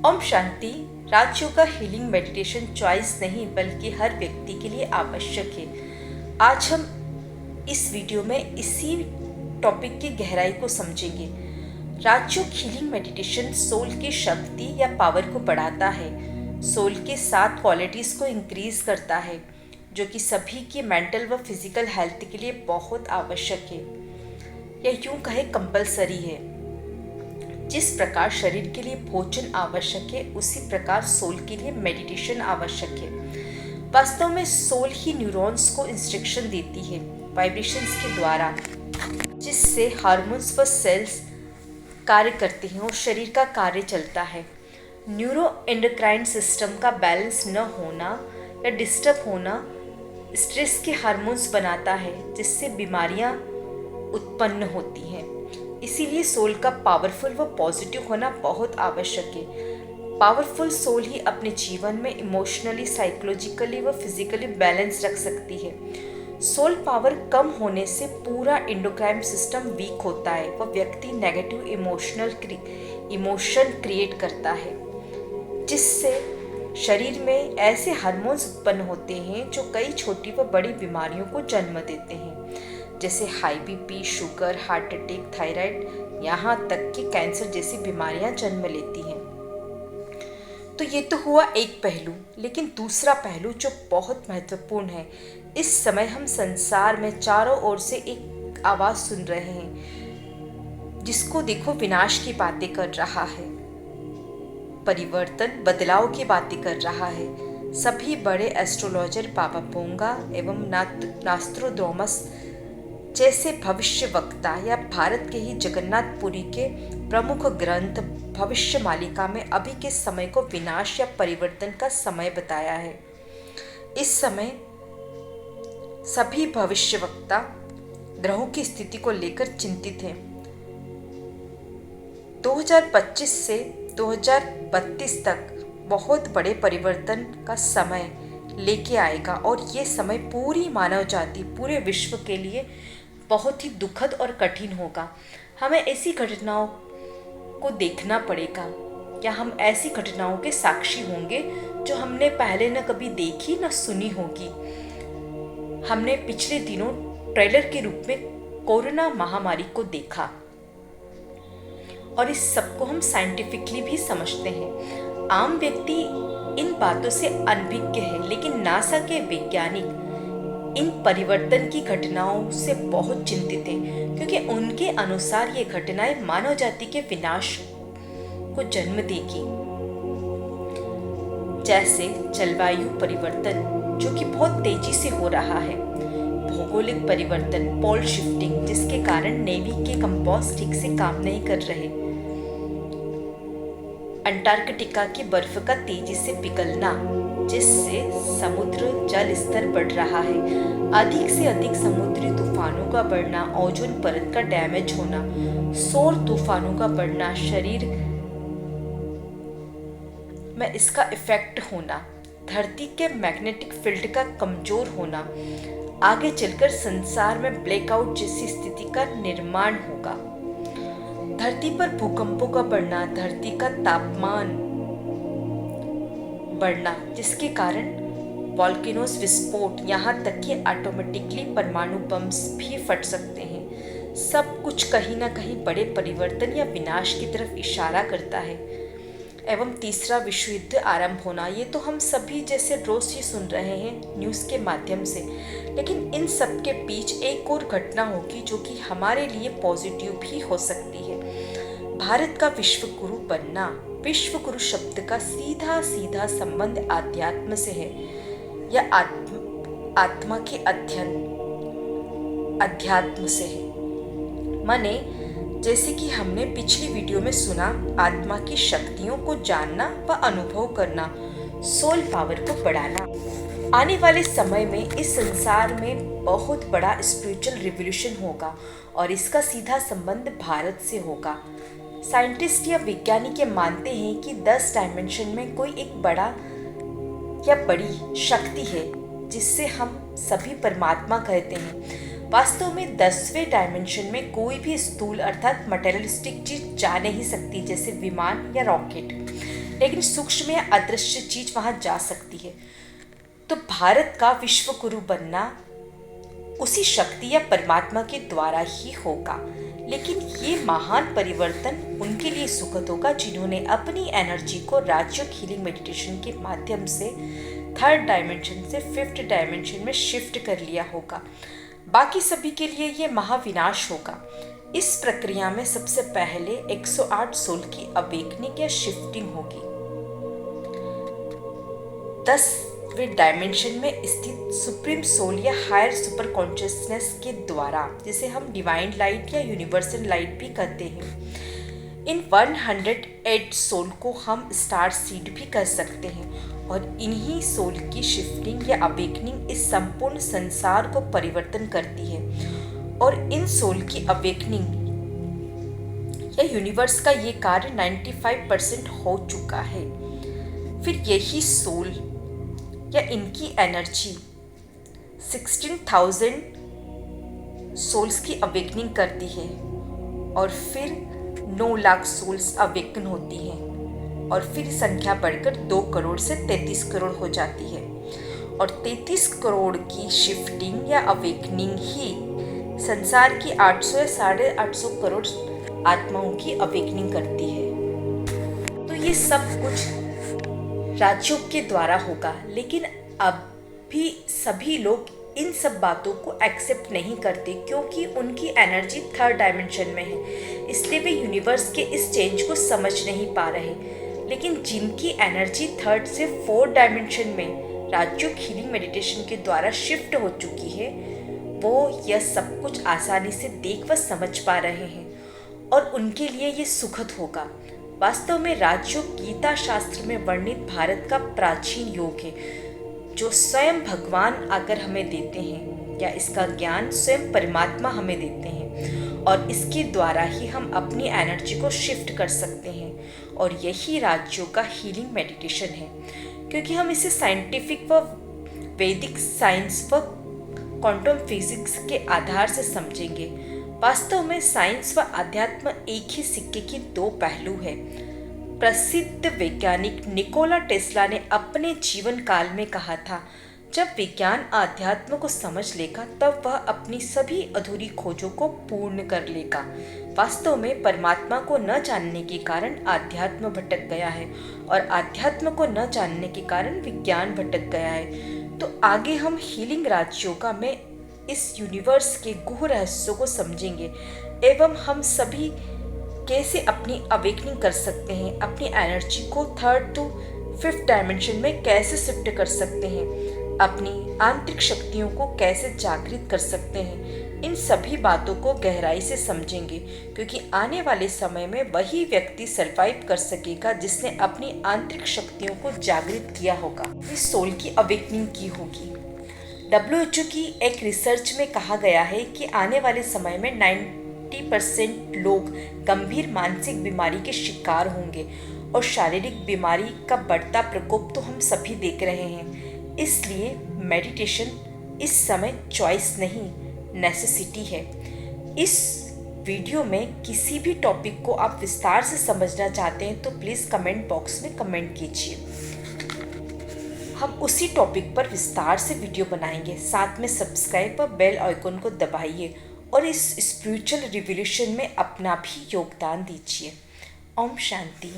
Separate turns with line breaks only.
ओम शांति। राजयोग का healing meditation choice नहीं बल्कि हर व्यक्ति के लिए आवश्यक है। आज हम इस वीडियो में इसी टॉपिक की गहराई को समझेंगे। राजयोग हीलिंग मेडिटेशन सोल की शक्ति या पावर को बढ़ाता है, सोल के 7 क्वालिटीज़ को इंक्रीज करता है जो कि सभी की मेंटल व फिजिकल हेल्थ के लिए बहुत आवश्यक है, या यूं कहे कंपलसरी है। जिस प्रकार शरीर के लिए भोजन आवश्यक है उसी प्रकार सोल के लिए मेडिटेशन आवश्यक है। वास्तव में सोल ही न्यूरॉन्स को इंस्ट्रक्शन देती है वाइब्रेशंस के द्वारा, जिससे हार्मोन्स व सेल्स कार्य करते हैं और शरीर का कार्य चलता है। न्यूरो एंडोक्राइन सिस्टम का बैलेंस न होना या डिस्टर्ब होना स्ट्रेस के हार्मोन्स बनाता है, जिससे बीमारियां उत्पन्न होती हैं। इसीलिए सोल का पावरफुल व पॉजिटिव होना बहुत आवश्यक है। पावरफुल सोल ही अपने जीवन में इमोशनली, साइकोलॉजिकली व फिजिकली बैलेंस रख सकती है। सोल पावर कम होने से पूरा एंडोक्राइन सिस्टम वीक होता है व व्यक्ति नेगेटिव इमोशन क्रिएट करता है, जिससे शरीर में ऐसे हार्मोन्स उत्पन्न होते हैं जो कई छोटी व बड़ी बीमारियों को जन्म देते हैं, जैसे high BP, sugar, heart attack, thyroid, यहाँ तक कि कैंसर जैसी बीमारियां जन्म लेती हैं। तो ये तो हुआ एक पहलू, लेकिन दूसरा पहलू जो बहुत महत्वपूर्ण है, इस समय हम संसार में चारों ओर से एक आवाज सुन रहे हैं जिसको देखो विनाश की बातें कर रहा है, परिवर्तन, बदलाव की बातें कर रहा है। सभी बड़े एस्ट्रोलॉजर बाबा पोंगा एवं नास्त्रोदोमस जैसे भविष्य वक्ता या भारत के ही जगन्नाथपुरी के प्रमुख ग्रंथ भविष्य मालिका में अभी के समय को विनाश या परिवर्तन का समय बताया है। इस समय सभी भविष्य वक्ता ग्रहों की स्थिति को लेकर चिंतित हैं। 2025 से 2032 तक बहुत बड़े परिवर्तन का समय लेके आएगा और ये समय पूरी मानव जाति, पूरे विश्व के लिए बहुत ही दुखद और कठिन होगा। हमें ऐसी घटनाओं को देखना पड़ेगा, या हम ऐसी घटनाओं के साक्षी होंगे जो हमने पहले न कभी देखी न सुनी होगी। हमने पिछले दिनों ट्रेलर के रूप में कोरोना महामारी को देखा और इस सबको हम साइंटिफिकली भी समझते हैं। आम व्यक्ति इन बातों से अनभिज्ञ है, लेकिन नासा के वैज्ञानिक इन परिवर्तन की घटनाओं से बहुत चिंतित हैं, क्योंकि उनके अनुसार ये घटनाएं मानव जाति के विनाश को जन्म देगी। जैसे जलवायु परिवर्तन जो कि बहुत तेजी से हो रहा है, भौगोलिक परिवर्तन, पोल शिफ्टिंग जिसके कारण नेवी के कंपास ठीक से काम नहीं कर रहे, अंटार्कटिका की बर्फ का तेजी से पिघलना जिससे समुद्र जल स्तर बढ़ रहा है, अधिक से अधिक समुद्री तूफानों का बढ़ना, ओजोन परत का डैमेज होना, सौर तूफानों का बढ़ना, शरीर में इसका इफेक्ट होना, धरती के मैग्नेटिक फील्ड का कमजोर होना, आगे चलकर संसार में ब्लैकआउट जैसी स्थिति का निर्माण होगा। धरती पर भूकंपों का बढ़ना, धरती का तापमान बढ़ना जिसके कारण वॉल्केनोस विस्फोट, यहाँ तक कि ऑटोमेटिकली परमाणु बम्स भी फट सकते हैं। सब कुछ कहीं ना कहीं बड़े परिवर्तन या विनाश की तरफ इशारा करता है। एवं तीसरा विश्व युद्ध आरंभ होना, ये तो हम सभी जैसे रोज ही सुन रहे हैं न्यूज़ के माध्यम से, लेकिन इन सब के बीच एक और घटना होगी जो कि हमारे लिए पॉजिटिव भी हो सकती है। भारत का विश्व गुरु बनना। विश्व गुरु शब्द का सीधा सीधा संबंध आध्यात्म से है, या आत्मा के अध्यात्म से है। माने जैसे कि हमने पिछली वीडियो में सुना, आत्मा की शक्तियों को जानना व अनुभव करना, सोल पावर को बढ़ाना। आने वाले समय में इस संसार में बहुत बड़ा स्पिरिचुअल रिवॉल्यूशन होगा और इसका सीधा संबंध भारत से होगा। साइंटिस्ट या वैज्ञानिक ये मानते हैं कि 10 डायमेंशन में कोई एक बड़ा या बड़ी शक्ति है जिससे हम सभी परमात्मा कहते हैं। वास्तव में 10वें डायमेंशन में कोई भी स्थूल अर्थात मटेरियलिस्टिक चीज जा नहीं सकती, जैसे विमान या रॉकेट। लेकिन सूक्ष्म या अदृश्य चीज वहां जा सकती है। तो भारत का विश्व गुरु बनना उसी शक्ति या परमात्मा के द्वारा ही होगा। लेकिन ये महान परिवर्तन उनके लिए सुखद होगा जिन्होंने अपनी एनर्जी को राजयोग हीलिंग मेडिटेशन के माध्यम से थर्ड डायमेंशन से फिफ्थ डायमेंशन में शिफ्ट कर लिया होगा। बाकी सभी के लिए ये महाविनाश होगा। इस प्रक्रिया में सबसे पहले 108 सोल की अवेकनिंग या शिफ्टिंग होगी। 10वें डायमेंशन में स्थित सुप्रीम सोल या हायर सुपर कॉन्शियसनेस के द्वारा, जिसे हम डिवाइन लाइट या यूनिवर्सल लाइट भी कहते हैं। इन 108 सोल को हम स्टार सीड भी कह सकते हैं और इन्हीं सोल की शिफ्टिंग या अवेकनिंग इस संपूर्ण संसार को परिवर्तन करती है। और इन सोल की अवेकनिंग या यूनिवर्स का ये कार्य 95% हो चुका है। फिर यही सोल या इनकी एनर्जी 16,000 सोल्स की अवेकनिंग करती है और फिर 9 लाख सोल्स अवेकन होती हैं और फिर संख्या बढ़कर 2 करोड़ से 33 करोड़ हो जाती है। और 33 करोड़ की शिफ्टिंग या अवेकनिंग ही संसार की 800 या 850 करोड़ आत्माओं की अवेकनिंग करती है। तो ये सब कुछ राजयोग के द्वारा होगा, लेकिन अभी सभी लोग इन सब बातों को एक्सेप्ट नहीं करते क्योंकि उनकी एनर्जी थर्ड डायमेंशन में है, इसलिए वे यूनिवर्स के इस चेंज को समझ नहीं पा रहे। लेकिन जिनकी एनर्जी थर्ड से फोर्थ डायमेंशन में राजयोग हीलिंग मेडिटेशन के द्वारा शिफ्ट हो चुकी है, वो यह सब कुछ आसानी से देख व समझ पा रहे हैं और उनके लिए ये सुखद होगा। वास्तव में राजयोग गीता शास्त्र में वर्णित भारत का प्राचीन योग है, जो स्वयं भगवान अगर हमें देते हैं या इसका ज्ञान स्वयं परमात्मा हमें देते हैं और इसके द्वारा ही हम अपनी एनर्जी को शिफ्ट कर सकते हैं। और यही राजयोग का हीलिंग मेडिटेशन है, क्योंकि हम इसे साइंटिफिक व वैदिक साइंस व क्वांटम फिजिक्स के आधार से समझेंगे। वास्तव में साइंस व अध्यात्म एक ही सिक्के की दो पहलू है। प्रसिद्ध वैज्ञानिक निकोला टेस्ला ने अपने जीवन काल में कहा था, जब विज्ञान अध्यात्म को समझ लेगा तब वह अपनी सभी अधूरी खोजों को पूर्ण कर लेगा। वास्तव में परमात्मा को न जानने के कारण अध्यात्म भटक गया है और अध्यात्म को न जानने के कारण विज्ञान भटक गया है। तो आगे हम हीलिंग राजयोगा में इस यूनिवर्स के गुह रहस्यों को समझेंगे एवं हम सभी कैसे अपनी अवेकनिंग कर सकते हैं, अपनी एनर्जी को थर्ड टू फिफ्थ डायमेंशन में कैसे शिफ्ट कर सकते हैं, अपनी आंतरिक शक्तियों को कैसे जागृत कर सकते हैं। इन सभी बातों को गहराई से समझेंगे, क्योंकि आने वाले समय में वही व्यक्ति सर्वाइव कर सकेगा जिसने अपनी आंतरिक शक्तियों को जागृत किया होगा, इस सोल की अवेकनिंग की होगी। WHO की एक रिसर्च में कहा गया है कि आने वाले समय में 90% लोग गंभीर मानसिक बीमारी के शिकार होंगे और शारीरिक बीमारी का बढ़ता प्रकोप तो हम सभी देख रहे हैं। इसलिए मेडिटेशन इस समय चॉइस नहीं, नेसेसिटी है। इस वीडियो में किसी भी टॉपिक को आप विस्तार से समझना चाहते हैं तो प्लीज़ कमेंट बॉक्स में कमेंट कीजिए। हम उसी टॉपिक पर विस्तार से वीडियो बनाएंगे। साथ में सब्सक्राइब और बेल आइकन को दबाइए और इस स्पिरिचुअल रिवॉल्यूशन में अपना भी योगदान दीजिए। ओम शांति।